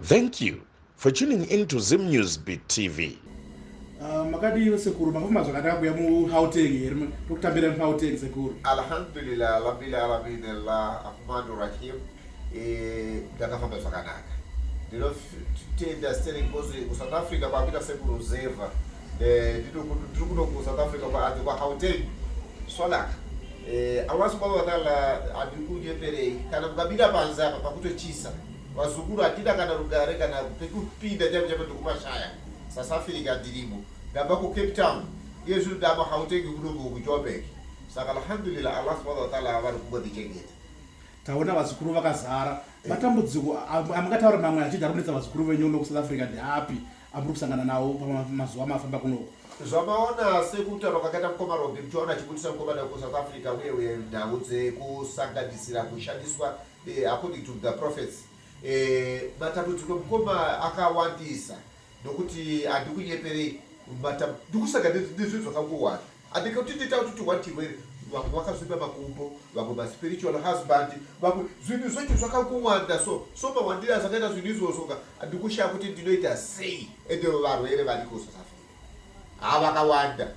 Thank you for tuning in to Zim News Beat TV. Makadi Sekuru mafuma zokataka kuya mu Gauteng here ukutambira mu Gauteng Sekuru. Alhamdulillah rabbil alamin arrahmanir rahim ndakafamba zvakanaka. Ndinotenda steering because South Africa kwakuita Sekuru zeva ndiri kuno ku South Africa kwa Gauteng swalaka Allah subhanahu wa ta'ala adikujeperei kana mukabira panze apa pakutochisa vazukuru atida kana rugare kana pekupinda chaipo ndikumashaya South Africa ndirimo ndabva ku Cape Town yezvo ndabva Gauteng kunoku kuJoburg. Saka alhamdulillah Allah subhanahu wa ta'ala vari kungotichengeta. Taona vazukuru vakazara matambudziko amungataura mamwe achida kunetsa vazukuru venyu ku South Africa ndeapi amuri kusangana nawo pamazuva mafamba kunoku. Zvamaona sekutaura kwakaita mukoma Robin tichaona chibudisa mukoma ku South Africa uye nhau dzekusanganisira kushandiswa according to the prophets. Matambudziko mukoma akawandisa nokuti handikunyeperei ndikusangana nezvinhu zvakangowanda handikakuti ndita kuti tiwatiwere vamwe vakazvipa makumbo vamwe maspiritual husband vamwe zvinhu zvacho zvakangowanda so mawandira azakaita zvinhu izvozvo handikushaya kuti ndinoita sei ende varwere variko South Africa vakawanda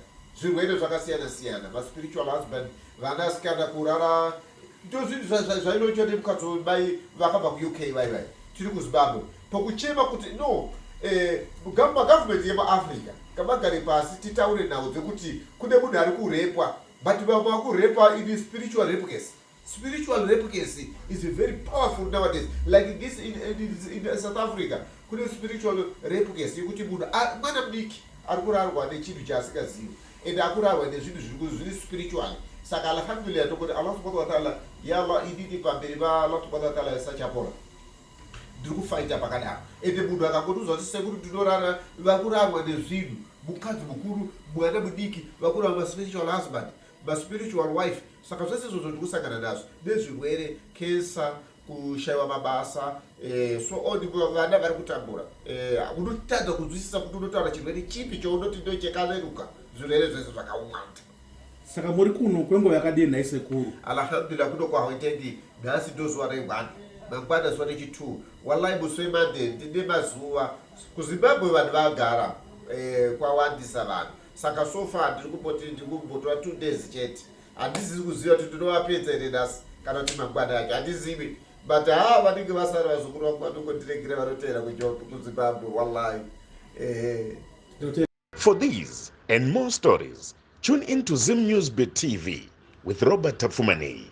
zvirwere zvakasiyana siyana maspiritual husband vanasikana kurara ndozvinhu zvainochone mukadzi mai vakabva ku UK vai tiri kuZimbabwe pokuchema kuti no magavhumenti yemuAfrica kamagare pasi titaure nhau dzekuti kune munhu ari kurepwa but vamwe vakurepa in spiritual replicacy. Spiritual replicacy is very powerful nowadays. Like this in South Africa kune spiritual replicacy yekuti munhu mwana mudiki ari kurarwa nechinhu chaasingazivi ende akurarwa nezvinhu zviri spiritual. Saka alhamdulillah tokuti Allah subhanahu wa ta'ala yalla idini pamberi Allah subhanahu wa ta'ala Achapola ndiri kufaita pakadaro ende munhu akangotuzwa kuti Sekuru ndinorara vakurarwa nezvinhu mukadzi mukuru mwana mudiki vakurarwa maspiritual husband maspiritual wife. Saka zvese izvozvo ndikusangana nazvo nezvirwere kensa kushayiwa mabasa so oni vana vari kutambura unotadza kunzwisisa kuti unotaura chirwere chipi chounoti ndo chakareruka zvirwere zvese zvakawanda. Saka muri kuno kwenguva yakadini nhai Sekuru? Alhamdulillah kuno kwaHauteng nhasi ndozuva re1 mangwana zuva rechi2 wallahi musi weMonday ndine mazuva kuZimbabwe vanhu vagara kwawandisa vanhu. Saka so far ndiri kumbotora 2 days chete handizivi kuziva kuti ndinovapedza here nhasi kana kuti mangwana acho handizivi but vanenge vasara vazukuru vangu vanongondiregera vanotevera kuZimbabwe wallahi. For these and more stories, tune in to Zim News Beat TV with Robert Tafumani.